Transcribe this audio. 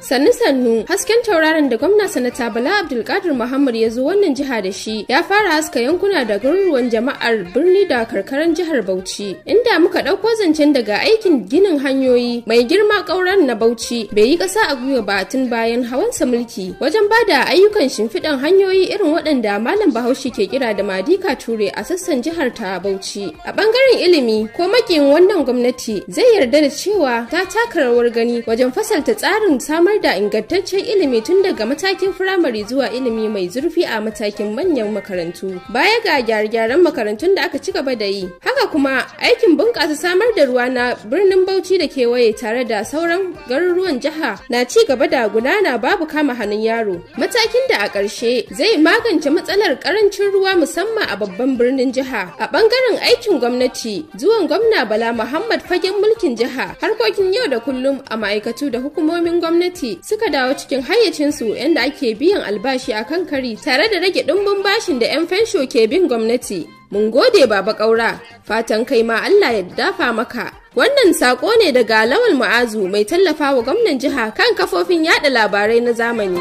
Sannu hasken tauraron da gwamna sanata Bala Abdulkadir Muhammad ya zo wannan jiha da shi ya fara haska yankuna da garuruwan jama'ar birni da karkaran jihar Bauchi, inda muka ɗauko zancen daga aikin ginin hanyoyi mai girma ƙauren na Bauchi bai yi ƙasa a gwiwa ba tun bayan hawansa mulki wajen bada ayyukan shimfiɗan hanyoyi irin waɗanda Malam Bahaushe ke kira da Madika Ture a sassan jihar ta Bauchi. A ɓangaren ilimi ko makiyin wannan gwamnati zai yarda da cewa ta taka rawar gani wajen fasalta tsarin samar da ingantaccen ilimi tun daga matakin firamare zuwa ilimi mai zurfi a matakin manyan makarantu. Baya ga gyare-gyaren makarantun da aka ci gaba da yi, haka kuma aikin bunƙasa samar da ruwa na birnin Bauchi da kewaye tare da sauran garuruwan jiha na ci gaba da gudana babu kama hannun yaro. Matakin da a ƙarshe zai magance matsalar ƙarancin ruwa musamman a babban birnin jiha. A ɓangaren aikin gwamnati, zuwan gwamna Bala Muhammad fagen mulkin jiha, harkokin yau da kullum a ma'aikatu da hukumomin gwamnati suka dawo cikin hayyacinsu yadda ake biyan albashi a kan kari tare da rage ɗumbin bashin da 'yan fensho ke bin gwamnati. Mun gode Baba Ƙaura, fatan kai ma Allah ya dafa maka. Wannan sako ne daga Lawal Mu'azu mai tallafawa gwamnan jiha kan kafofin yada labarai na zamani.